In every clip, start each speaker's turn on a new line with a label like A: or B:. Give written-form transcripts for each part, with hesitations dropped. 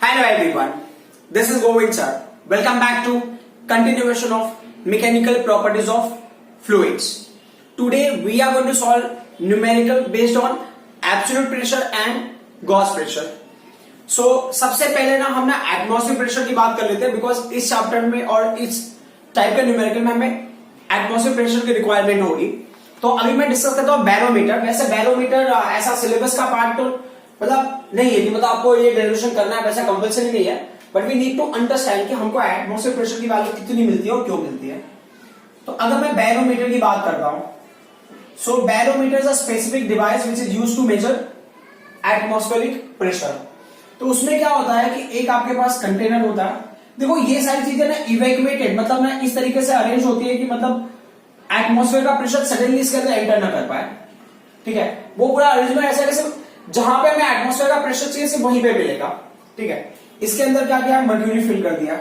A: Hello everyone, this is Govind sir. Welcome back to continuation of mechanical properties of fluids. Today we are going to solve numerical based on absolute pressure and Gauss pressure. So सबसे पहले ना हम ना atmospheric pressure की बात कर लेते हैं बिकॉज इस चैप्टर में और इस टाइप के न्यूमेरिकल में हमें एटमॉस्फेरिक प्रेशर की रिक्वायरमेंट होगी. तो अभी मैं डिस्कस करता हूँ बैरोमीटर. वैसे बैरोमीटर ऐसा सिलेबस का पार्ट तो मतलब नहीं है कि मतलब आपको ये डेरिवेशन करना है, वैसा कंपल्सरी नहीं है, but we need to understand कि हमको एटमॉस्फेरिक प्रेशर की वैल्यू कितनी मिलती है और क्यों मिलती है. तो अगर मैं बैरोमीटर की बात करता हूं, so barometer is a specific device which is used to measure atmospheric pressure. तो उसमें क्या होता है कि एक आपके पास कंटेनर होता है. देखो ये सारी चीजें ना इवैक्यूएटेड मतलब ना इस तरीके से अरेंज होती है कि मतलब एटमॉस्फेयर का प्रेशर सडनली इसके अंदर एंटर ना कर पाए. ठीक है, वो पूरा अरेंजमेंट ऐसा है जहां पे हमें एटमॉस्फेयर का प्रेशर चाहिए सिर्फ वहीं पे मिलेगा. ठीक है, इसके अंदर क्या किया, मर्क्यूरी फिल कर दिया.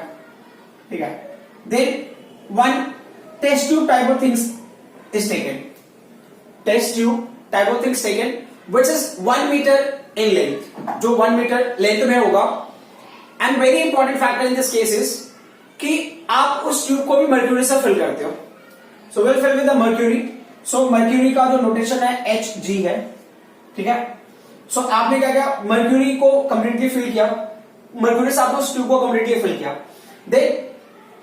A: ठीक है, then one test tube type of things is taken. Test tube type of things taken which is 1 metre in length, जो 1 मीटर लेंथ में होगा. And very important factor in this case is कि आप उस ट्यूब को भी mercury से fill करते हो. So will fill with the mercury. So mercury का जो नोटेशन है Hg है. ठीक है, सो आपने क्या किया, मर्क्यूरी को कंप्लीटली फिल किया, मर्क्यूरी से आपने उस ट्यूब को कंप्लीटली फिल किया. देन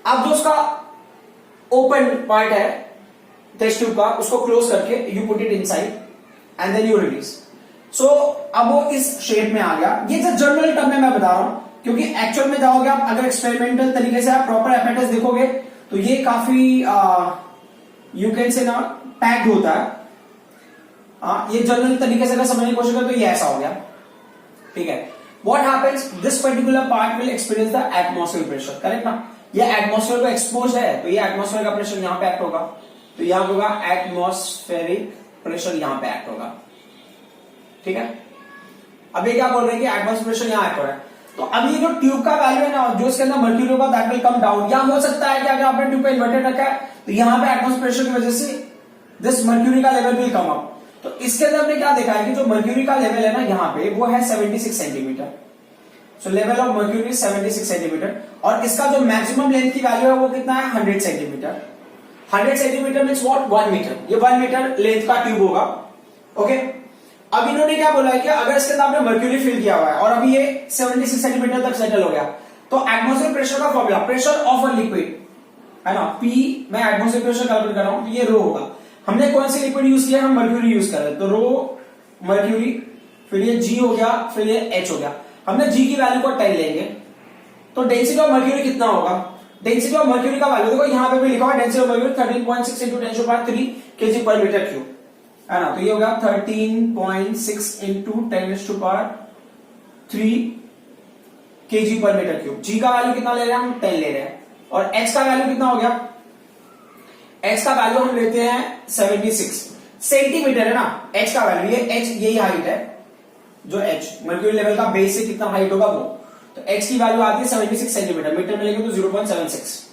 A: अब जो उसका ओपन पार्ट है टेस्ट ट्यूब का, उसको क्लोज करके you put it inside and then you release. So अब वो इस शेप में आ गया. ये जो जनरल टर्म में मैं बता रहा हूं, क्योंकि एक्चुअल में जाओगे आप अगर एक्सपेरिमेंटल तरीके से आप प्रॉपर एपेरेटस देखोगे तो ये काफी यू कैन से ना पैक्ड होता है. ये जनरल तरीके से अगर समझने की कोशिश करें तो ये ऐसा हो गया. ठीक है, what happens, this particular part will experience the atmospheric pressure. Correct ना, ये एटमॉस्फेयर को एक्सपोज है तो ये एटमॉस्फेयर का प्रेशर यहां पे एक्ट होगा. तो यहां होगा एटमॉस्फेरिक प्रेशर, यहां पे एक्ट होगा. ठीक है, अब ये क्या बोल रहे हैं कि एटमॉस्फेरिक प्रेशर यहां एक्ट हो रहा है. तो अब ये जो ट्यूब का वैल्यू है ना, जो इसके अंदर मर्क्यूरी होगा दैट विल कम डाउन. या हो सकता है कि अगर आपने ट्यूब को इन्वर्टेड रखा है तो यहां पे एटमॉस्फेरिक प्रेशर की वजह से दिस मर्क्यूरी का लेवल विल कम अप. तो इसके अंदर हमने क्या देखा है कि जो मर्क्यूरी का लेवल है ना यहाँ पे वो है 76 centimetre. So level of mercury 76 centimetre. और इसका जो मैक्सिमम लेंथ की वैल्यू है वो कितना है, 100 centimetre. 100 centimetre means what, 1 metre. ये 1 मीटर लेंथ का ट्यूब होगा. ओके, अब इन्होंने क्या बोला है कि अगर इसके अंदर आपने मर्क्यूरी फिल किया हुआ है और अभी ये 76 सेंटीमीटर तक सेटल हो गया तो एटमॉस्फेरिक प्रेशर का formula, pressure of a liquid है ना, पी मैं एटमॉस्फेरिक प्रेशर कैलकुलेट कर रहा हूं तो ये रो होगा. हमने कौन सी लिक्विड यूज किया, हम मर्क्यूरी यूज कर रहे हैं तो रो मर्क्यूरी, फिर ये G हो गया, फिर ये H हो गया. हमने G की वैल्यू को 10 लेंगे तो डेंसिटी ऑफ मर्क्यूरी कितना होगा. डेंसिटी ऑफ मर्क्यूरी का वैल्यू देखो यहां पे भी लिखा हुआ है, density of mercury 13.6 into 10³ kg पर मीटर क्यूब है ना. तो ये होगा 13.6 इंटू 10³ kg पर मीटर क्यूब. G का वैल्यू कितना ले रहे हैं, हम 10 ले रहे हैं. और H का वैल्यू कितना हो गया, H का वैल्यू हम लेते हैं 76 सेंटीमीटर है ना. H का वैल्यू, ये H यही हाइट है, जो H मर्क्यूरी लेवल का बेस से कितना हाइट होगा वो. तो H की वैल्यू आती है 76 सेंटीमीटर. मीटर में लेंगे तो 0.76.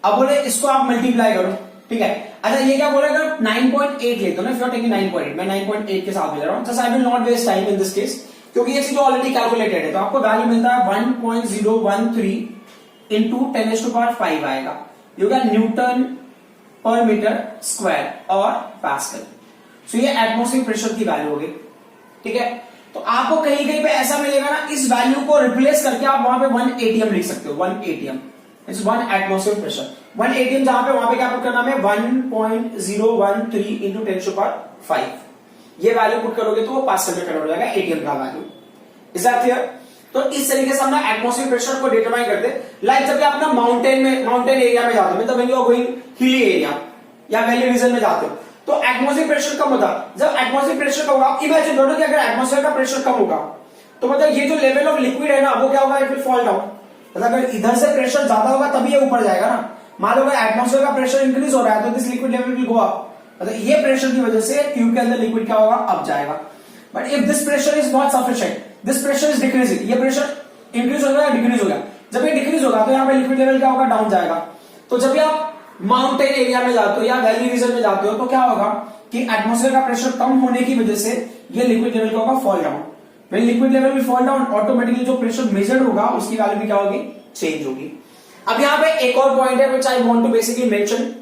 A: अब बोले इसको आप मल्टीप्लाई करो. ठीक है, अच्छा ये क्या बोले, अगर 9.8 लेते हो ना, इफ यू आर टेकिंग 9.8, मैं 9.8 के साथ ले रहा हूं. Just I will not waste time in this case क्योंकि ये चीज ऑलरेडी कैलकुलेटेड है. तो आपको वैल्यू मिलता है 1.013 इंटू 10⁵ आएगा. ये होगा न्यूटन पर मीटर स्क्वायर और पास्कल. सो ये एटमॉस्फेरिक प्रेशर की वैल्यू होगी. ठीक है, तो आपको कहीं कहीं पे ऐसा मिलेगा ना, इस वैल्यू को रिप्लेस करके आप वहां पे 1 atm लिख सकते हो. 1 atm it's 1 atmospheric pressure. 1 atm जहां पे वहां पे क्या पुट करना है, 1.013 इंटू 10⁵. ये वैल्यू पुट करोगे तो वो पास्कल में कन्वर्ट हो जाएगा एटीएम का वैल्यू. Is that clear. तो इस तरीके से हम ना एटमॉस्फेरिक प्रेशर को डिटरमाइन करते हैं. लाइक जब आप ना माउंटेन एरिया में जाते हो, मतलब when you are going hilly area या वैली रीजन में जाते हो तो एटमॉस्फेरिक प्रेशर कम होता है. जब एटमॉस्फेरिक प्रेशर कम होगा, आप इमेजिन करो कि अगर एटमॉस्फेयर का प्रेशर कम होगा तो मतलब ये जो लेवल ऑफ लिक्विड है ना वो क्या होगा, इट विल फॉल डाउन. मतलब अगर इधर से प्रेशर ज्यादा होगा तभी ये ऊपर जाएगा ना. मान लो अगर एटमॉस्फेयर का प्रेशर इंक्रीज हो रहा है तो this liquid level will go up. मतलब ये प्रेशर की वजह से ट्यूब के अंदर लिक्विड क्या होगा, अप जाएगा. But if this pressure is not sufficient, this pressure is decreasing, ये प्रेशर इंक्रीज हो गया, डिक्रीज हो गया. जब ये डिक्रीज होगा तो यहाँ पे लिक्विड लेवल क्या होगा, डाउन जाएगा. तो जब आप माउंटेन एरिया में जाते हो या वैली रीजन में जाते हो तो क्या होगा कि एटमॉस्फेयर का प्रेशर कम होने की वजह से ये लिक्विड लेवल क्या होगा, fall down. When liquid level will fall down automatically जो प्रेशर मेजर्ड होगा उसकी वैल्यू भी क्या होगी, चेंज होगी। अब यहाँ पे एक और पॉइंट है which I want to basically mention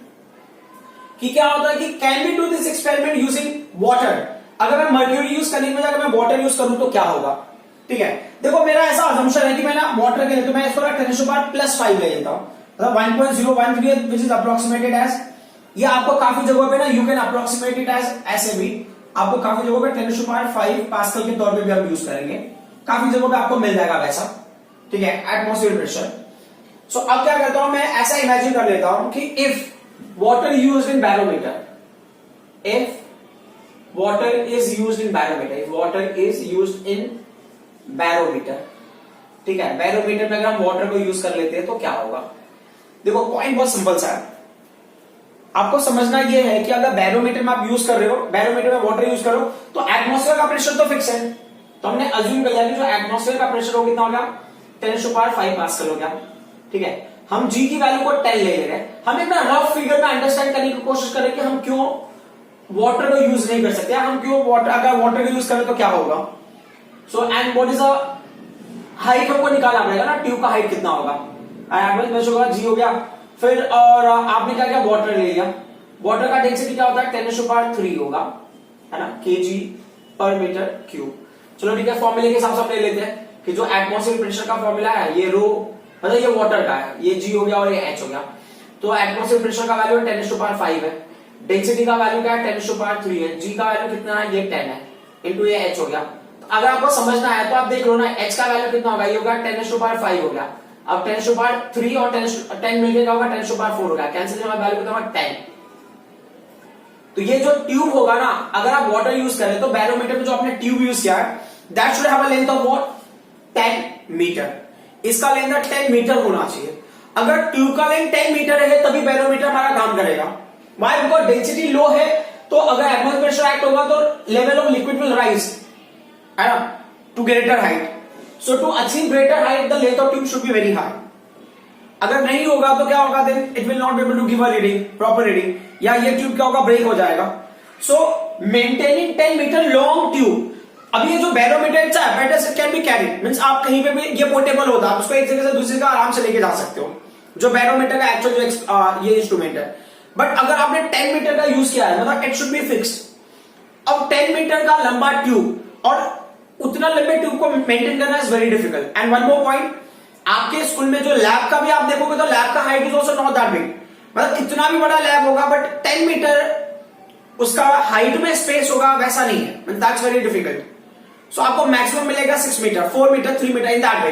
A: कि क्या होता है कि can we do this experiment using water. अगर मैं मर्क्यूरी यूज करने की बजाय अगर मैं वाटर यूज करूं तो क्या होगा, ठीक है। देखो मेरा ऐसा अजम्पशन है कि मैं ना वाटर के लिए तो मैं इसको 10⁻+5 ले लेता हूं, मतलब 1.013 विच इज अप्रोक्सीमेटेड एज, ये आपको काफी जगहों पे ना you can approximate it as ऐसे भी, आपको काफी जगहों पे 10⁻5 पास्कल के तौर पे भी हम यूज करेंगे, काफी जगहों पे आपको मिल जाएगा वैसा, ठीक है, एटमॉस्फेयर प्रेशर। सो अब क्या करता हूं मैं, ऐसा इमेजिन कर लेता हूं कि if water used in barometer, if water is used in barometer, if water is used in barometer, ठीक है, बैरोमीटर में अगर हम वाटर को यूज कर लेते हैं तो क्या होगा। देखो पॉइंट बहुत सिंपल सा है, आपको समझना यह है कि अगर बैरोमीटर में आप यूज कर रहे हो, बैरोमीटर में वाटर यूज करो तो एटमॉस्फेयर का प्रेशर तो फिक्स है, तो हमने अज्यूम कर लिया कि जो एटमॉस्फेयर का प्रेशर हो कितना हो गया, 10⁻5 पास्कल हो गया, ठीक है। हम जी की वैल्यू को 10 ले रहे हैं, हम एक रफ फिगर में अंडरस्टैंड करने की कोशिश करें कि हम क्यों वाटर को यूज नहीं कर सकते, हम क्यों वाटर, अगर वाटर को यूज करें तो क्या होगा। So and what is a height, हमको निकालना पड़ेगा ना, ट्यूब का हाइट कितना होगा, एवरेज प्रेशर होगा जी हो गया, फिर और आपने क्या किया, वाटर ले लिया, वाटर का डेंसिटी क्या होता है 10⁻3 होगा, है ना, केजी पर मीटर क्यूब। चलो ठीक है, फॉर्मूले के हिसाब से हम ले लेते हैं कि जो एटमॉस्फेयर प्रेशर का फॉर्मूला है ये रो, मतलब ये वाटर का है, ये जी हो गया और ये एच हो गया, तो एटमॉस्फेयर प्रेशर का वैल्यू 10⁻5 है, डेंसिटी का वैल्यू क्या है 10⁻3 है, जी का वैल्यू कितना है, ये 10 है, इंटू ये एच हो गया। तो अगर आपको समझना है तो आप देख लो ना, एच का वैल्यू कितना होगा, ये होगा 10⁻5 हो गया, अब 10⁻3 और 10 मिलकर क्या होगा 10⁻4 हो गया, कैंसिल करने वैल्यू कितना होगा 10। तो ये जो ट्यूब होगा ना, अगर आप वाटर यूज करें तो बैरोमीटर में जो आपने ट्यूब यूज किया है that should have a length of what 10 metre, इसका लेंथ 10 मीटर होना चाहिए। अगर ट्यूब का लेंथ 10 मीटर है तभी बैरोमीटर हमारा काम करेगा, वाई, बिकॉज डेंसिटी लो है, तो अगर एटमॉस्फेयर प्रेशर एक्ट होगा तो level of liquid will rise, है ना, to greater height. So to achieve greater height the length of tube should be very high. अगर नहीं होगा तो क्या होगा, then it will not be able to give a reading, proper reading, या ये ट्यूब क्या होगा, ब्रेक हो जाएगा। So maintaining 10 metre long tube, अब ये जो barometer can be carried, means आप कहीं पे भी, ये पोर्टेबल होता है, उसको एक जगह से दूसरी जगह आराम से लेके जा सकते हो, जो बैरोमीटर का एक्चुअल जो ये इंस्ट्रूमेंट है। बट अगर आपने 10 मीटर का यूज किया है, मतलब इट शुड बी फिक्स्ड। अब 10 मीटर का लंबा ट्यूब और उतना लंबे ट्यूब को मेंटेन करना is very difficult. And one more point, आपके स्कूल में जो लैब का भी आप देखोगे तो लैब का height is also not that big, मतलब इतना भी बड़ा लैब होगा बट 10 मीटर उसका हाइट में स्पेस होगा वैसा नहीं है, दैट्स वेरी डिफिकल्ट। सो आपको मैक्सिमम मिलेगा 6 metre, 4 metre, 3 metre, in that way.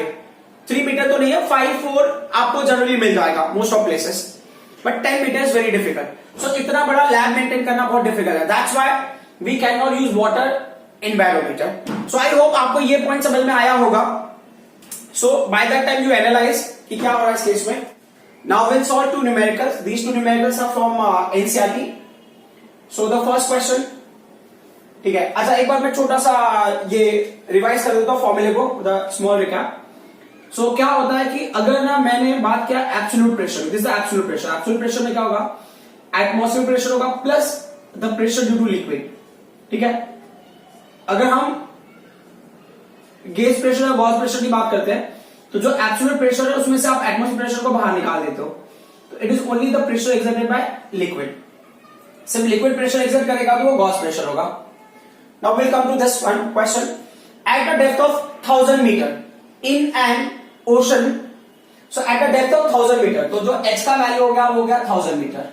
A: 3 metre तो नहीं है, 5, 4 आपको जनरली मिल जाएगा most of places, but 10 metre is very difficult. So इतना बड़ा लैब मेंटेन करना बहुत डिफिकल्ट है, that's why we can not use water in barometer. So I hope आपको ये पॉइंट समझ में आया होगा। So by that time you analyse कि क्या हो रहा है इस केस में। Now will solve two numericals, these two numericals are from NCERT. So the first question, ठीक है, अच्छा एक बार मैं छोटा सा ये रिवाइज कर देता हूं फॉर्मूले को, द स्मॉल रिकैप। सो क्या होता है कि अगर ना मैंने बात किया absolute pressure, this is absolute pressure, absolute pressure में क्या होगा, एटमॉस्फेयर प्रेशर होगा plus the pressure due to liquid, ठीक है। अगर हम गेज प्रेशर या गॉस प्रेशर की बात करते हैं तो जो एब्सोल्यूट प्रेशर है उसमें से आप एटमॉस्फेयर प्रेशर को बाहर निकाल देते हो, तो it is only the pressure exerted by liquid. सिर्फ लिक्विड प्रेशर एक्सर्ट करेगा तो वो गॉस प्रेशर होगा। Now will come to this one question, at the depth of 1000 metre in an ocean, so at the depth of 1000 metre, तो जो h का value हो गया वो हो गया 1000 मीटर,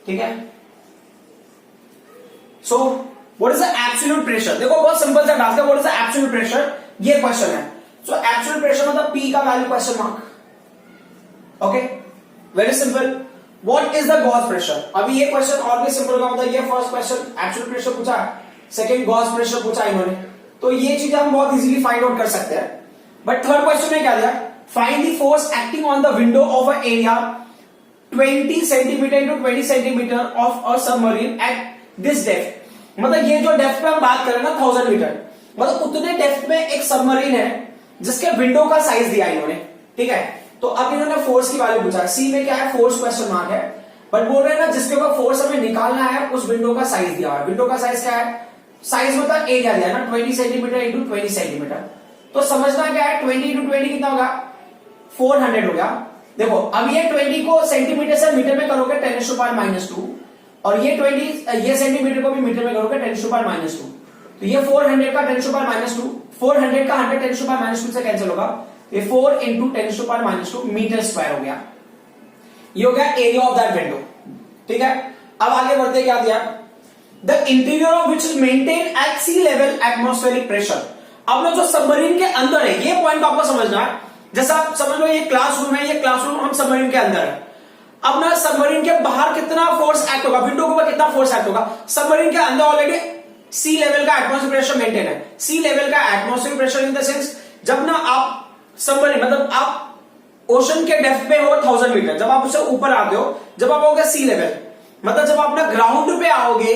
A: ठीक है। So what is the absolute pressure, देखो बहुत सिंपल सा डालते हैं, what is the absolute pressure, ये क्वेश्चन है। सो एब्सोल्यूट प्रेशर मतलब P का value question mark, okay, very simple. What is the Gauss pressure, अभी ये क्वेश्चन और भी सिंपल का मतलब, ये फर्स्ट क्वेश्चन एब्सोल्यूट प्रेशर पूछा, सेकंड गॉस प्रेशर पूछा इन्होंने, तो ये चीजें हम बहुत इजीली फाइंड आउट कर सकते हैं। बट थर्ड क्वेश्चन में क्या दिया, find the force acting on the window of a area 20 centimetre into 20 centimetre of a submarine at this depth, मतलब ये जो डेप्थ पे हम बात करें ना 1000 मीटर, मतलब उतने डेप्थ में एक सबमरीन है जिसके विंडो का साइज दिया इन्होंने, ठीक है। तो अब इन्होंने फोर्स की वैल्यू पूछा, सी में क्या है, फोर्स क्वेश्चन मार्क है, बट बोल रहे हैं ना जिसके ऊपर फोर्स हमें निकालना है उस विंडो का साइज दिया है। विंडो का साइज क्या है, साइज मतलब एरिया दिया ना 20 सेंटीमीटर इंटू 20 सेंटीमीटर, तो समझना क्या है 20 इंटू 20 कितना होगा 400 हो गया। देखो अब ये 20 को सेंटीमीटर से मीटर में करोगे 10⁻², और ये 20 ये सेंटीमीटर को भी मीटर में करोगे 10⁻², तो ये 400 का 10⁻², 400 का 100 10⁻² से कैंसिल होगा, ये 4 इंटू 10⁻² मीटर स्क्वायर हो गया। ये हो गया एरिया ऑफ दैट विंडो। ठीक है, अब आगे बढ़ते क्या दिया, the interior of which is maintain at sea level atmospheric pressure. अब ना जो सबमरीन के अंदर है, ये पॉइंट आपको समझना है। जैसा आप समझ लो ये क्लासरूम है, ये क्लासरूम हम सबमरीन के अंदर है। अब ना सबमरीन के बाहर कितना फोर्स एक्ट होगा, विंडो के ऊपर कितना फोर्स एक्ट होगा, सबमरीन के अंदर ऑलरेडी सी लेवल का एटमॉस्फेरिक प्रेशर मेंटेन है। सी लेवल का atmospheric pressure in the sense, जब ना आप सबमरीन मतलब आप ओशन के डेप्थ पे हो 1000 मीटर, जब आप उससे ऊपर आते हो, जब आप आओगे सी लेवल मतलब जब आप ना ग्राउंड पे आओगे,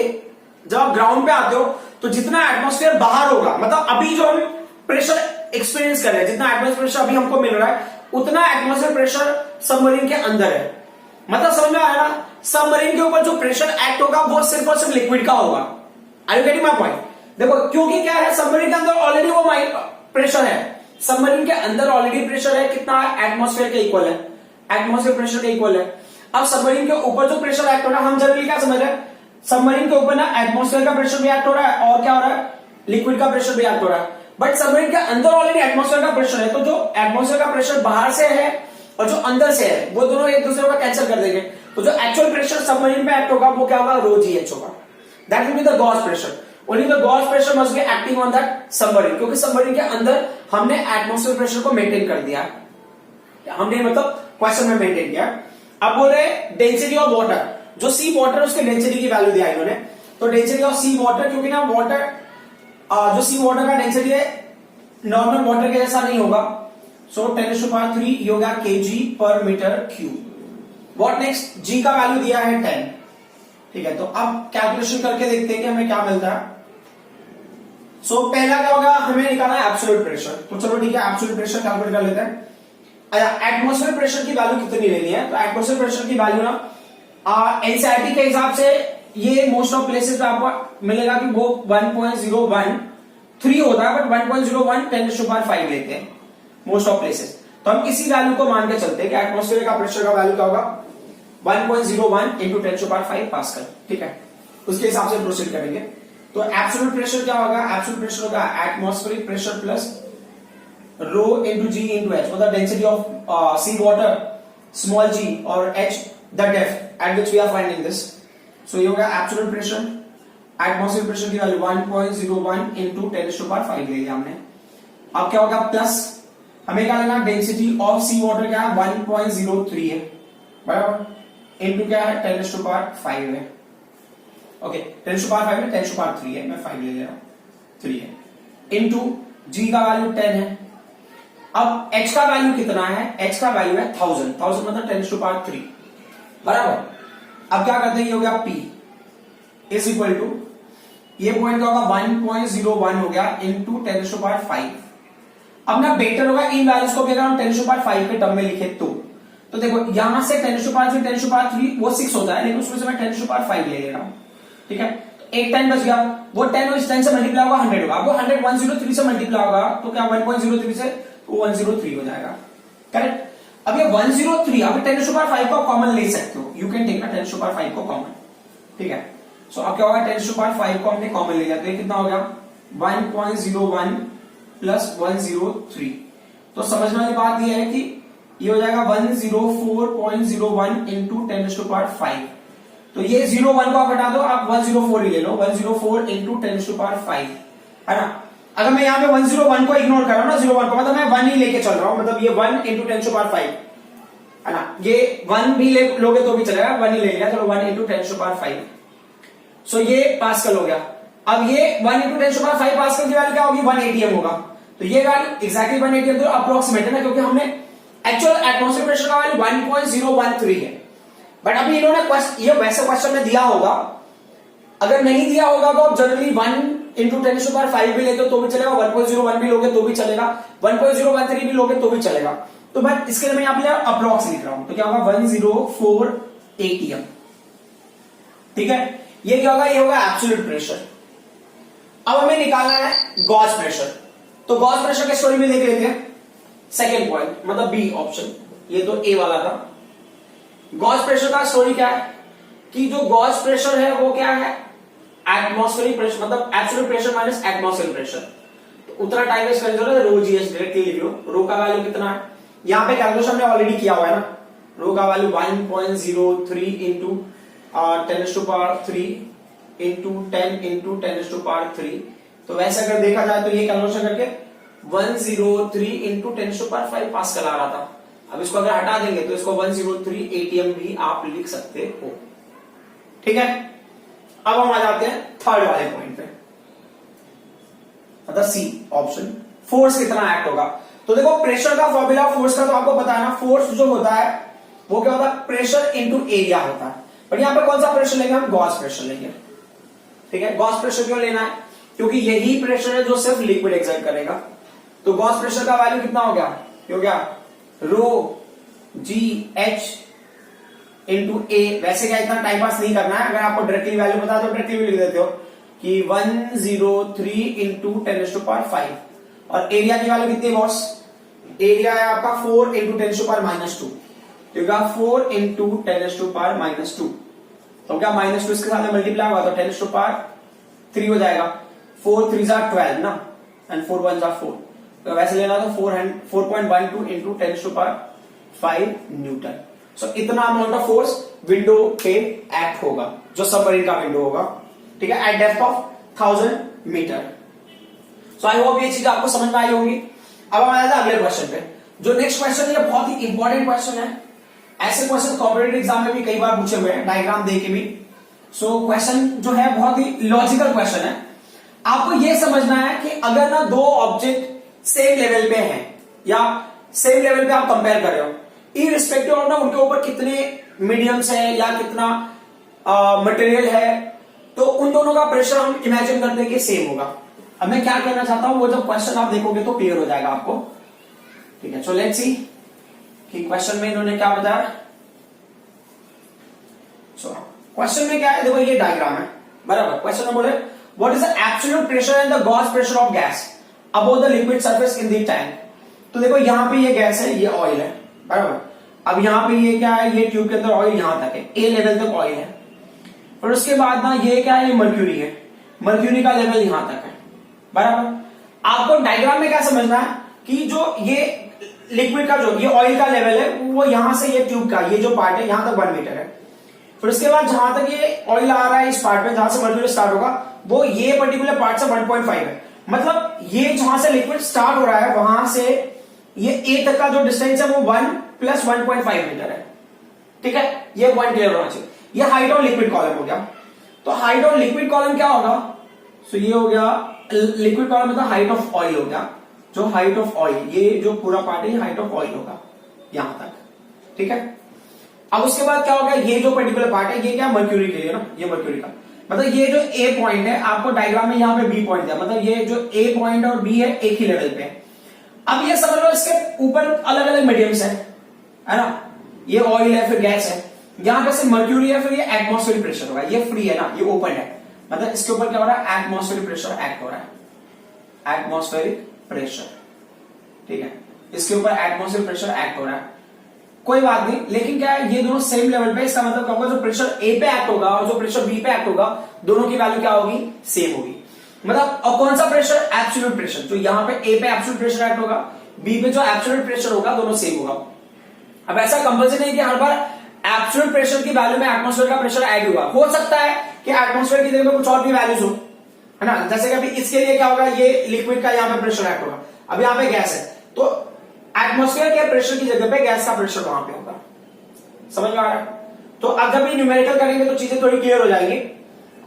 A: जब आप ग्राउंड पे आते हो तो जितना एटमॉस्फेयर बाहर होगा, मतलब अभी जो हम प्रेशर एक्सपीरियंस कर रहे हैं, जितना एटमॉस्फेयर प्रेशर अभी हमको मिल रहा है, उतना एटमॉस्फेयर प्रेशर सबमरीन के अंदर है। मतलब समझ में आया ना, सबमरीन के ऊपर जो प्रेशर एक्ट होगा वो सिर्फ और सिर्फ लिक्विड का होगा। Are you getting my point? देखो क्योंकि क्या है, सबमरीन के अंदर ऑलरेडी वो प्रेशर है, सबमरीन के अंदर ऑलरेडी प्रेशर है, कितना एटमॉस्फेयर के इक्वल है, एटमॉस्फेयर प्रेशर के इक्वल है। अब सबमरीन के ऊपर जो प्रेशर एक्ट हो रहा है, हम जनरली क्या समझ रहे हैं, सबमरीन के ऊपर ना एटमॉस्फेयर का प्रेशर भी एक्ट हो रहा है और क्या हो रहा है, लिक्विड का प्रेशर भी एक्ट हो रहा है। बट सबमरीन के अंदर ऑलरेडी एटमॉस्फेयर का प्रेशर है, तो जो एटमॉस्फेयर का प्रेशर बाहर से है और जो अंदर से है वो दोनों एक दूसरे को कैंसिल कर देंगे, तो जो एक्चुअल प्रेशर सबमरीन में एक्ट होगा वो क्या होगा, ρGH होगा। That will be the Gauss pressure. Only the Gauss pressure must be acting on that submarine, क्योंकि सबमरीन के अंदर हमने एटमॉस्फेयर प्रेशर को मेंटेन कर दिया, हमने मतलब क्वेश्चन में मेंटेन किया। अब बोल रहे डेंसिटी ऑफ वाटर, जो सी वाटर उसके डेंसिटी की वैल्यू दिया इन्होंने, तो डेंसिटी ऑफ सी वाटर, क्योंकि ना वाटर जो सी वाटर का डेंसिटी है नॉर्मल वाटर के जैसा नहीं होगा, सो 10⁻³ होगा kg पर मीटर क्यूब। व्हाट नेक्स्ट, जी का वैल्यू दिया है 10। ठीक है, तो अब कैलकुलेशन करके देखते हैं कि हमें क्या मिलता है। सो पहला क्या होगा, हमें निकालना है एब्सोल्यूट प्रेशर, तो चलो ठीक है एब्सोल्यूट प्रेशर कैलकुलेट कर लेते हैं। एटमॉस्फेयर प्रेशर की वैल्यू कितनी लेनी है, तो एटमॉस्फेयर प्रेशर की वैल्यू ना एनसीईआरटी के हिसाब से ये मोस्ट ऑफ प्लेसेस पे आपको मिलेगा कि वो 1.013 होता है, बट 1.01 10⁵ लेते हैं मोस्ट ऑफ प्लेसेस। तो हम इसी वैल्यू को मान के चलते हैं कि एटमॉस्फेयर का प्रेशर का वैल्यू क्या होगा, 1.01 इंटू 10⁵ पास्कल। ठीक है, उसके हिसाब से प्रोसीड करेंगे। तो एब्सोल्यूट प्रेशर क्या होगा, एब्सोल्यूट प्रेशर होगा atmospheric pressure plus rho into g into h, मतलब density of sea water small g और h the depth at which we are finding this. So ये होगा एब्सोल्यूट प्रेशर, एटमॉस्फेरिक प्रेशर की value 1.01 into 10⁵ ले लिया हमने। अब क्या होगा प्लस, हमें क्या लेना, डेंसिटी ऑफ सी वाटर क्या है 1.03 है बराबर, इंटू क्या है 10⁵ है। ओके 10⁵ में 10⁵3 है, मैं 5 ले रहा हूं, 3 है, इंटू जी का वैल्यू 10 है। अब h का वैल्यू कितना है, h का वैल्यू है 1000, 1000 मतलब 10⁵3 बराबर। अब क्या करते हैं, ये हो गया P इज इक्वल टू, ये पॉइंट क्या होगा 1.01 हो गया इंटू 10⁵। अब ना बेटर होगा इन वैल्यूज को भी अगर हम 10⁵ के टर्म में लिखे तो देखो यहां से 10⁵ से 10⁵3 वो 6 होता है, लेकिन उसमें से मैं 10⁵ ले रहा हूं। ठीक है, एक 10 बच गया, वो 10 और इस 10 से मल्टीप्लाई होगा 100 होगा, वो 100 103 से मल्टीप्लाई होगा तो क्या 1.03 से 103 हो जाएगा, करेक्ट। अब ये 103, अब 10⁵ को कॉमन ले सकते हो, यू कैन टेक ना 10⁵ को कॉमन। ठीक है, सो अब क्या होगा 10⁵ को हमने कॉमन ले लिया, तो ये कितना हो गया 1.01 प्लस 103। तो समझने वाली बात यह है कि ये हो जाएगा 104.01 इंटू 10⁵। तो ये 01 को आप हटा दो, आप 104 ही ले लो, 104 इंटू 10⁵, है ना। अगर मैं यहाँ पे 101 को इग्नोर कर रहा हूं ना, 01 को मतलब मैं 1 ही लेके चल रहा हूं, मतलब ये 1 इंटू 10⁵, है ना, ये 1 भी लोगे तो भी चलेगा, 1 ही ले लिया, चलो 1 इंटू 10⁵। सो ये पास्कल हो गया। अब ये 1 इंटू 10⁵ पास्कल की वैल्यू क्या होगी, 1 atm होगा। तो ये वैल्यू एक्जैक्टली 1 atm तो अप्रोक्सीमेट है ना, क्योंकि हमने एक्चुअल एटमॉस्फेयर प्रेशर का वैल्यू 1.013 है। बट अभी इन्होंने ये वैसे क्वेश्चन में दिया होगा, अगर नहीं दिया होगा तो जनरली 1 इंटू 10⁵ भी लेते हो तो भी चलेगा, 1.01 भी लोगे तो भी चलेगा, 1.013 भी लोगे तो भी चलेगा। तो मैं इसके लिए मैं यहाँ पे अप्रोक्स लिख रहा हूं, तो क्या होगा 104 atm। ठीक है, ये क्या होगा, ये होगा एब्सोल्यूट प्रेशर। अब हमें निकालना है गॉस प्रेशर। तो गॉस प्रेशर के स्टोरी में देख लेते हैं सेकेंड पॉइंट, मतलब बी ऑप्शन, ये तो ए वाला था। गॉस प्रेशर का स्टोरी क्या है कि जो गॉस प्रेशर है वो क्या है, एटमॉस्फेरिक प्रेशर, मतलब absolute pressure minus atmospheric pressure. तो उतना टाइम वेस्ट करने जरूरत है, रो जीएस डायरेक्टली लिख लो। रो का वैल्यू कितना है, यहां पे कैलकुलेशन हमने ऑलरेडी किया हुआ है ना। रो का वैल्यू 1.03 इंटू 10⁻³ इंटू 10 इंटू 10⁻³। तो वैसे अगर देखा जाए तो ये कैलकुलेशन करके 103 इंटू 10⁵ पास्कल आ रहा था। अब इसको अगर हटा देंगे तो इसको 103 एटीएम भी आप लिख सकते हो। ठीक है, अब हम आ जाते हैं थर्ड वाले पॉइंट पे, मतलब सी ऑप्शन, फोर्स कितना एक्ट होगा। तो देखो प्रेशर का फॉर्मूला फोर्स का तो आपको पता है ना, फोर्स जो होता है वो क्या होता है, प्रेशर इंटू एरिया होता है। बट यहां पर कौन सा प्रेशर लेंगे हम, गॉस प्रेशर लेंगे। ठीक है, गॉस प्रेशर क्यों लेना है, क्योंकि यही प्रेशर है जो सिर्फ लिक्विड एक्सर्ट करेगा। तो गॉस प्रेशर का वैल्यू कितना हो गया, रो जी एच इंटू ए। वैसे क्या इतना टाइम पास नहीं करना है, अगर आपको डायरेक्टली वैल्यू पता तो डायरेक्टली लिख देते हो कि 103 इंटू 10⁵। और एरिया की वैल्यू कितनी है बॉस, एरिया है आपका 4 इंटू 10⁻²। तो 4 इंटू 10⁻²। तो क्या -2 इसके साथ मल्टीप्लाई होगा तो 10⁻³ हो जाएगा। 4 3 12 ना, एंड 4 1 4। तो वैसे लेना तो 4.12 इंटू 10⁻5 न्यूटन। सो इतना अमाउंट ऑफ फोर्स विंडो पे एक्ट होगा, जो सबमरीन का विंडो होगा। ठीक है, at depth of 1000 metre. So I hope ये चीज आपको समझ में आई होगी। अब हम आए अगले क्वेश्चन पे। जो नेक्स्ट क्वेश्चन है बहुत ही इंपॉर्टेंट क्वेश्चन है, ऐसे क्वेश्चन कॉम्पिटिटिव एग्जाम में भी कई बार पूछे हुए हैं, डायग्राम दे के भी। सो क्वेश्चन जो है बहुत ही लॉजिकल क्वेश्चन है। आपको यह समझना है कि अगर ना दो ऑब्जेक्ट सेम लेवल पे हैं या सेम लेवल पे आप कंपेयर कर रहे हो, इररिस्पेक्टिव ऑफ ना उनके ऊपर कितने मीडियम्स है या कितना मटेरियल है, तो उन दोनों का प्रेशर हम इमेजिन करते हैं कि सेम होगा। अब मैं क्या कहना चाहता हूं वो जब क्वेश्चन आप देखोगे तो क्लियर हो जाएगा आपको। ठीक है, सो लेट्स सी कि क्वेश्चन में इन्होंने क्या बताया। सो क्वेश्चन में क्या है, देखो ये डायग्राम है बराबर। क्वेश्चन में बोले what is the absolute pressure and the Gauss pressure of gas above the liquid surface in the tank. तो देखो यहां पे ये गैस है, ये ऑयल है बराबर। अब यहां पे ये क्या है, ये ट्यूब के अंदर ऑयल यहां तक है, ए लेवल तक ऑयल है। और उसके बाद ना ये क्या है, ये मर्क्यूरी है, मर्क्यूरी का लेवल यहां तक है बराबर। आपको डायग्राम में क्या समझना है कि जो ये लिक्विड का जो ये ऑयल का लेवल है वो यहां से ये ट्यूब का ये जो पार्ट है यहां तक 1 मीटर है। फिर उसके बाद जहां तक ये ऑयल आ रहा है इस पार्ट में जहां से मर्क्यूरी स्टार्ट होगा वो ये पर्टिकुलर पार्ट से 1.5 है। मतलब ये जहां से लिक्विड स्टार्ट हो रहा है वहां से ये ए तक का जो डिस्टेंस है वो 1 + 1.5 मीटर है। ठीक है, ये पॉइंट क्लियर होना चाहिए। ये हाइट ऑफ लिक्विड कॉलम हो गया। तो हाइट ऑफ लिक्विड कॉलम क्या होगा, सो ये हो गया लिक्विड कॉलम मतलब हाइट ऑफ ऑयल हो गया। जो हाइट ऑफ ऑयल, ये जो पूरा पार्ट है ये हाइट ऑफ ऑयल होगा यहां तक। ठीक है, अब उसके बाद क्या होगा, ये जो पर्टिकुलर पार्ट है ये क्या मर्क्यूरी के लिए ना, ये मर्क्यूरी का मतलब ये जो ए पॉइंट है आपको डायग्राम में यहां पे बी पॉइंट है, मतलब ये जो ए पॉइंट और बी है एक ही लेवल पे है। अब ये समझ लो इसके ऊपर अलग अलग मीडियम्स है ना, ये ऑयल है फिर गैस है, यहां पे सिर्फ मर्क्यूरी है, फिर ये एटमॉस्फेरिक प्रेशर होगा, ये फ्री है ना, ये ओपन है, मतलब इसके ऊपर क्या हो रहा है, एटमॉस्फेरिक प्रेशर एक्ट हो रहा है, एटमॉस्फेरिक प्रेशर। ठीक है, इसके ऊपर एटमॉस्फेरिक प्रेशर एक्ट हो रहा है, कोई बात नहीं। लेकिन क्या है, ये दोनों सेम लेवल पे, इसका मतलब क्या होगा, जो प्रेशर ए पे एक्ट होगा और जो प्रेशर बी पे एक्ट होगा दोनों की वैल्यू क्या होगी, सेम होगी। मतलब और कौन सा प्रेशर, एब्सोल्यूट प्रेशर। जो यहां पे ए पे एब्सोल्यूट प्रेशर एक्ट होगा, बी पे जो एब्सोल्यूट प्रेशर होगा दोनों सेम होगा। अब ऐसा कंपल्सरी नहीं कि हर बार एब्सोल्यूट प्रेशर की वैल्यू में एटमॉस्फेयर का प्रेशर ऐड होगा, हो सकता है कि एटमॉस्फेयर की जगह पे कुछ और भी वैल्यूज हो, है ना। जैसे कि अभी इसके लिए क्या होगा, ये लिक्विड का यहाँ पे प्रेशर एक्ट होगा, अब यहाँ पे गैस है, तो एटमॉस्फेयर के प्रेशर की जगह पे गैस का प्रेशर वहां पे होगा। समझ में आ रहा है। तो अब जब भी न्यूमेरिकल करेंगे तो चीजें थोड़ी क्लियर हो जाएंगी।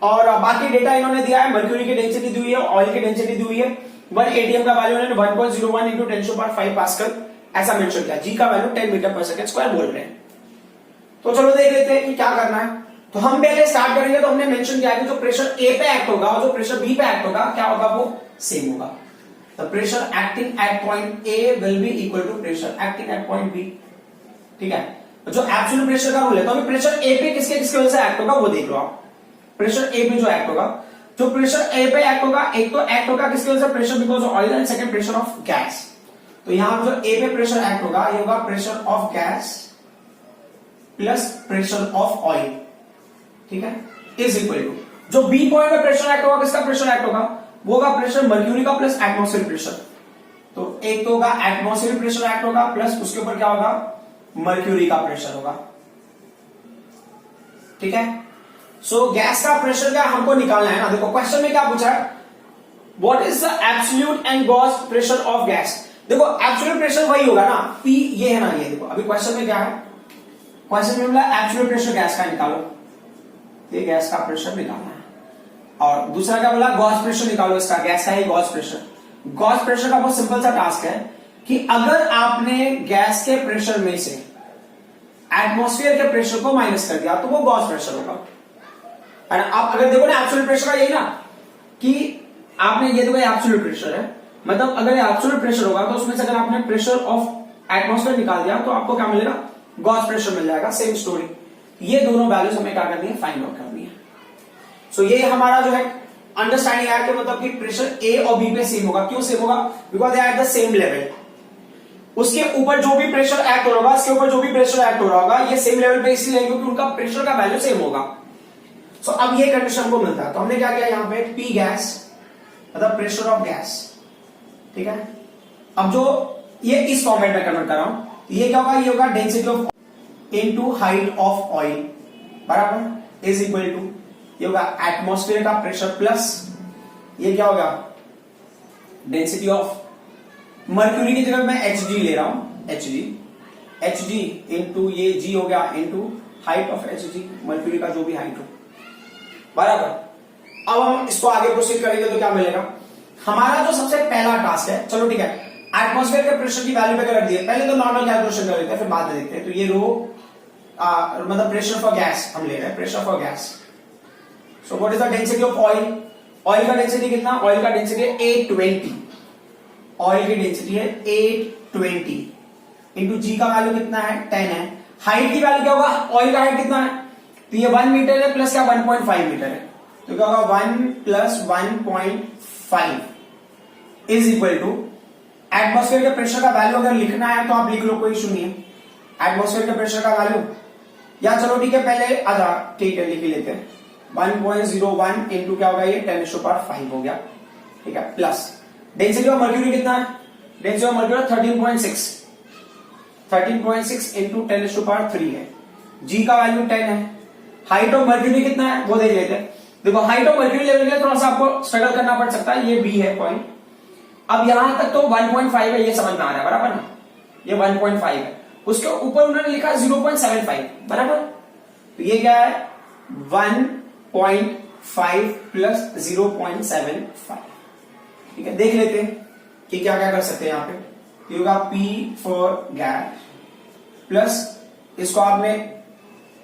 A: और बाकी डेटा इन्होंने दिया है, मर्क्यूरी की डेंसिटी दी हुई है, ऑयल की डेंसिटी दी हुई है, 1 एटीएम का वैल्यू इन्होंने 1.01 इंटू 10⁵ पास्कल ऐसा मेंशन किया, जी का वैल्यू 10 मीटर पर सेकंड स्क्वायर बोल रहे हैं। तो चलो देख लेते हैं कि क्या करना है। तो हम पहले स्टार्ट करेंगे, तो हमने मेंशन किया कि जो प्रेशर ए पे एक्ट होगा और जो प्रेशर बी पे एक्ट होगा क्या होगा, वो सेम होगा। The pressure acting at point A will be equal to pressure acting at point B। ठीक है, जो एब्सोल्यूट प्रेशर का रूल है, तो अभी प्रेशर ए पे किसके किसके वजह से एक्ट होगा वो देख लो आप। प्रेशर ए पे जो एक्ट होगा, जो प्रेशर ए पे एक्ट होगा, एक तो एक्ट होगा किसकी वजह से, pressure because of oil, and second pressure of gas. तो यहां पर जो ए पे प्रेशर एक्ट होगा ये होगा pressure of gas plus pressure of oil, ठीक है, इज इक्वल टू जो बी पॉइंट पे प्रेशर एक्ट होगा, किसका प्रेशर एक्ट होगा, वो होगा प्रेशर मर्क्यूरी का प्लस एटमॉस्फेरिक प्रेशर। तो एक तो होगा एटमॉस्फेरिक प्रेशर एक्ट होगा प्लस उसके ऊपर क्या होगा, मर्क्यूरी का प्रेशर होगा, ठीक है। सो गैस का प्रेशर क्या हमको निकालना है ना। देखो क्वेश्चन में क्या पूछा है, what is the absolute and gross pressure of gas. देखो एब्सोल्यूट प्रेशर वही होगा ना, पी ये है ना, ये देखो अभी क्वेश्चन में क्या है, क्वेश्चन में बोला एब्सोल्यूट प्रेशर गैस का निकालो, ये गैस का प्रेशर निकालना है। और दूसरा क्या बोला, गॉस प्रेशर निकालो, इसका गैस का ही गॉस प्रेशर। गॉस प्रेशर का बहुत सिंपल सा टास्क है कि अगर आपने गैस के प्रेशर में से एटमॉस्फेयर के प्रेशर को माइनस कर दिया तो वो गॉस प्रेशर होगा। आप अगर देखो ना एब्सोल्यूट प्रेशर का यही ना कि आपने ये देखो एब्सोल्यूट प्रेशर है, मतलब अगर ये एब्सोल्यूट प्रेशर होगा तो उसमें से अगर आपने प्रेशर ऑफ एटमॉस्फेयर निकाल दिया तो आपको क्या मिलेगा, गॉस प्रेशर मिल जाएगा। सेम स्टोरी, ये दोनों वैल्यूज हमें क्या करनी है, फाइंड आउट करनी है। सो ये हमारा जो है अंडरस्टैंडिंग है कि मतलब कि प्रेशर ए और बी पे सेम होगा। क्यों सेम होगा, because they are at the same level. उसके ऊपर जो भी प्रेशर एक्ट हो रहा होगा, इसके ऊपर जो भी प्रेशर एक्ट हो रहा होगा, ये सेम लेवल पे इसलिए क्योंकि उनका प्रेशर का वैल्यू सेम होगा। सो अब ये कंडीशन को मिलता है, तो हमने क्या किया यहाँ पे, पी गैस मतलब प्रेशर ऑफ गैस, ठीक है। अब जो ये इस फॉर्मेट में कन्वर्ट कर रहा हूं, ये क्या होगा, ये होगा density of into height of oil बराबर इज इक्वल टू, ये होगा एटमॉस्फेयर का प्रेशर प्लस ये क्या होगा, डेंसिटी ऑफ मर्क्यूरी की जगह मैं एच जी ले रहा हूं, एच जी इंटू ये जी हो गया into height of H G, mercury का जो भी हाइट हो बराबर। अब हम इसको आगे प्रोसीड करेंगे तो क्या मिलेगा, हमारा जो सबसे पहला टास्क है, चलो ठीक है, एटमॉस्फेयर के प्रेशर की वैल्यू पे रख दिए, पहले तो नॉर्मल कैलकुलेशन कर लेते हैं फिर बाद में देखते हैं। तो ये रो मतलब प्रेशर फॉर गैस हम ले रहे हैं, pressure for gas. So what is the density of oil, oil का डेंसिटी कितना, ऑयल का डेंसिटी है 820, ऑयल की डेंसिटी है 820 इंटू जी का वैल्यू कितना है 10 है। हाइट की वैल्यू क्या होगा, ऑयल का हाइट कितना है, तो ये 1 मीटर है प्लस क्या 1.5 मीटर है, तो क्या होगा 1 plus 1.5 is equal to atmosphere के प्रेशर का वैल्यू अगर लिखना है तो आप लिख लो, कोई इशू नहीं है। एटमॉस्फेयर के प्रेशर का वैल्यू या चलो ठीक है पहले आधा ठीक है लिख लेते हैं, 1.01 इंटू क्या होगा ये 10⁵ हो गया, ठीक है, प्लस डेंसिटी ऑफ मर्क्यूरी कितना है, डेंसिटी ऑफ मर्क्यूरी 13.6 इंटू 10⁵ है, जी का वैल्यू 10 है। हाइट ऑफ मर्क्यूरी कितना है वो देख लेते हैं। देखो हाइट ऑफ मर्क्यूरी लेवल के लिए थोड़ा सा आपको स्ट्रगल करना पड़ सकता है, ये बी है पॉइंट। अब यहां तक तो 1.5 है, ये समझ में आ रहा है बराबर ना, ये 1.5 है, उसके ऊपर उन्होंने लिखा 0.75 बराबर, तो ये क्या है 1.5 प्लस 0.75, ठीक है। देख लेते हैं कि क्या क्या कर सकते हैं यहाँ पे, ये होगा P फॉर गैस प्लस इसको आपने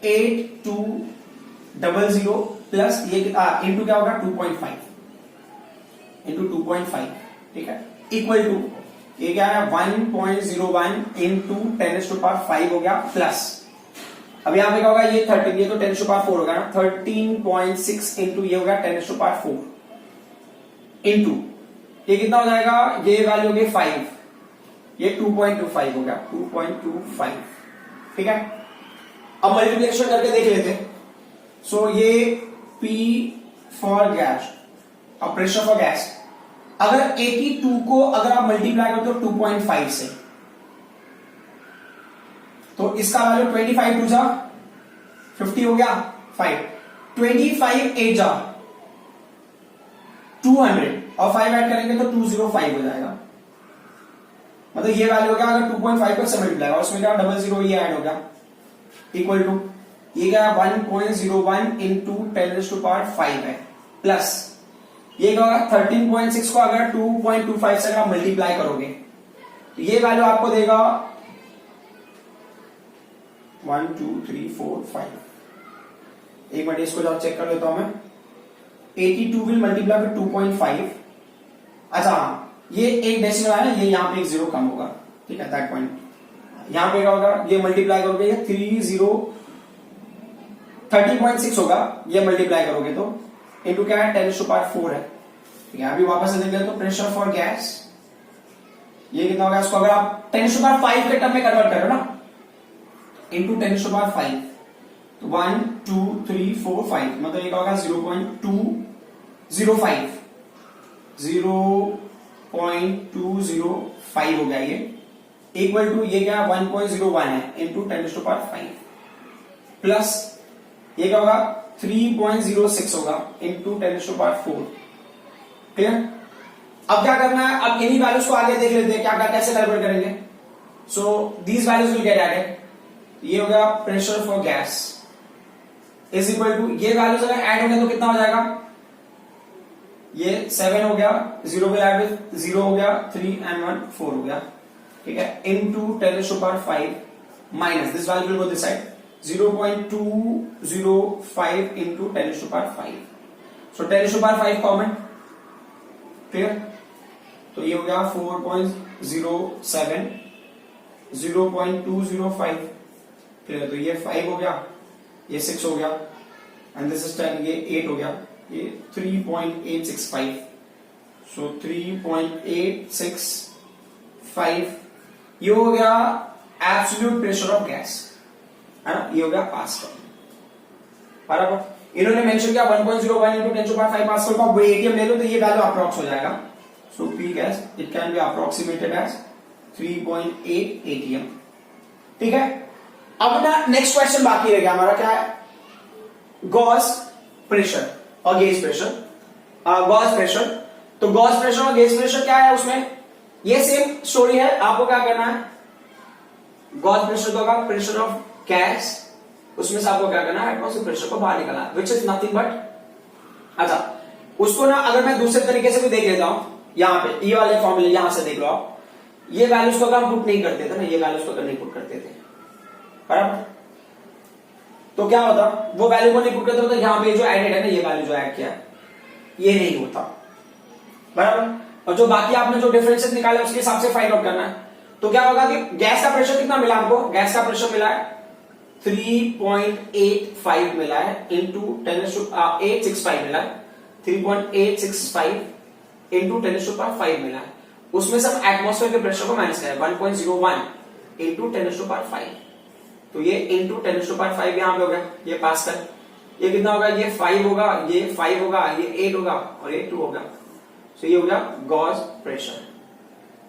A: 8200 प्लस ये इंटू क्या होगा 2.5 इंटू 2.5, ठीक है, इक्वल टू ये क्या है 1.01 इंटू 10⁵ हो गया प्लस, अब यहां पे क्या होगा ये 13, ये तो 10⁴ होगा ना, 13.6 इंटू ये होगा 10⁴ इंटू ये कितना हो जाएगा, ये वैल्यू हो गई 5, ये 2.25 हो गया 2.25, ठीक है। अब मल्टीप्लिकेशन करके देख लेते हैं। सो ये P फॉर गैस और प्रेशर फॉर गैस, अगर 82 को अगर आप मल्टीप्लाई करते हो 2.5 से तो इसका वैल्यू 25 टू जा 50 हो गया 5, 25 8 जा 200 और 5 ऐड करेंगे तो 205 हो जाएगा, मतलब ये वैल्यू हो गया अगर 2.5 को से मल्टीप्लाई और उसमें क्या 00 ये ऐड हो गया इक्वल टू ये क्या 1.01 इंटू 10⁵ है प्लस ये क्या होगा 13.6 को अगर 2.25 से अगर आप मल्टीप्लाई करोगे तो ये वैल्यू आपको देगा 1 2 3 4 5, एक मिनट इसको जरा चेक कर लेता हूं मैं, 82 विल मल्टीप्लाई विद 2.5, अच्छा ये एक डेसिमल है ना, ये यहां पे एक जीरो कम होगा, ठीक है, दैट पॉइंट यहां पे क्या होगा, ये मल्टीप्लाई करोगे ये 30 30.6 होगा, ये मल्टीप्लाई करोगे तो इंटू क्या है 10⁴ है। ठीक है, अभी वापस से देखें तो प्रेशर फॉर गैस ये कितना हो गया, उसको अगर आप 10⁵ के टर्म में कन्वर्ट करो ना इंटू 10⁵ तो 1 2 3 4 5 मतलब ये क्या होगा 0.205 0.205 हो गया ये इक्वल टू ये क्या 1.01 है इंटू 10⁵ प्लस ये क्या होगा 3.06 होगा इंटू 10⁴। क्लियर। अब क्या करना है, अब इन्हीं वैल्यूज को आगे देख लेते हैं क्या कैसे कैलकुलेट करेंगे। So these values will get added. ये हो गया pressure for gas is equal to ये वैल्यूज अगर ऐड हो गया तो कितना हो जाएगा, ये 7 हो गया, 0 विल ऐड विद 0 हो गया, 3 and 1 4 हो गया। ठीक है, into 10⁵ minus this value will go this side 0.205 into 10⁵। So 10⁵ common. Clear. तो ये हो गया 4.07 0.205। क्लियर। तो ये 5 हो गया, ये 6 हो गया एंड दिस इज 10, ये 8 हो गया, ये 3.865। सो 3.865 ये हो गया एब्सोल्यूट प्रेशर ऑफ गैस, है ना, ये हो गया पास्कल। बराबर। इन्होंने मेंशन किया 1.01 इंटू 10⁵ पास्कल का वो एटीएम ले लो तो ये वैल्यू अप्रॉक्स हो जाएगा। So P gas it can be approximated as 3.8 ATM. ठीक है, अब ना नेक्स्ट क्वेश्चन बाकी रह गया हमारा, क्या है, गॉस प्रेशर और गेज प्रेशर। गॉस प्रेशर, तो गॉस प्रेशर और गेज प्रेशर क्या है, उसमें ये सेम स्टोरी है। आपको क्या करना है, गॉस प्रेशर तो होगा प्रेशर ऑफ गैस, उसमें से आपको क्या करना है, एटमॉस्फेरिक प्रेशर को बाहर निकालना, विच इज नथिंग बट, अच्छा उसको ना अगर मैं दूसरे तरीके से भी देख लेता हूं, यहां पे ये वाले फॉर्मूले यहां से देख लो आप, ये वैल्यूज को अगर हम पुट नहीं करते थे ना, ये वैल्यूज को अगर नहीं पुट करते थे, बराबर, तो क्या होता, वो वैल्यू को नहीं पुट करते तो यहां पे जो एडेड है ना, ये वैल्यू जो ऐड किया ये नहीं होता, बराबर। और जो बाकी आपने जो डिफरेंसेस निकाले उसके हिसाब से फाइंड आउट करना है। तो क्या होगा कि गैस का प्रेशर कितना मिला हमको, गैस का प्रेशर मिला है 3.85 मिला है इंटू 10⁵865 मिला है, 3.865 इंटू 10⁵5 मिला है, उसमें से हम एटमॉस्फेयर के प्रेशर को माइनस करें 1.01 इंटू 10⁵5, तो ये इंटू 10⁵5 यहां पे हो गया, ये पास कर, ये कितना होगा, ये 5 होगा, ये 5 होगा, ये 8 होगा और ये 2 होगा। सो ये हो गया गॉस प्रेशर।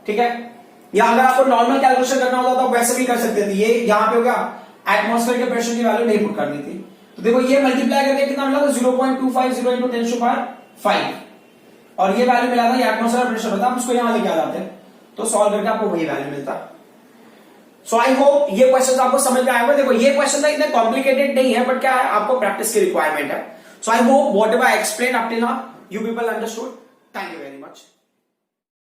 A: ठीक है, या अगर आपको नॉर्मल कैलकुलेशन करना होता तो वैसे भी कर सकते थे, ये यहां पे हो गया एटमॉस्फेयर के प्रेशर की वैल्यू नहीं पुट करनी थी, तो देखो ये मल्टीप्लाई करके कितना मिला था 0.250 इंटू 10⁵5 और ये वैल्यू मिला था, ये एटमॉस्फेयर प्रेशर होता, आप उसको यहां लेके आ जाते तो सॉल्व करके आपको वही वैल्यू मिलता। सो आई होप ये क्वेश्चन आपको समझ में आया होगा। देखो ये क्वेश्चन इतने कॉम्प्लिकेटेड नहीं है, बट क्या है, आपको प्रैक्टिस की रिक्वायरमेंट है। So I hope whatever I explain up till now you people understood. Thank you very much.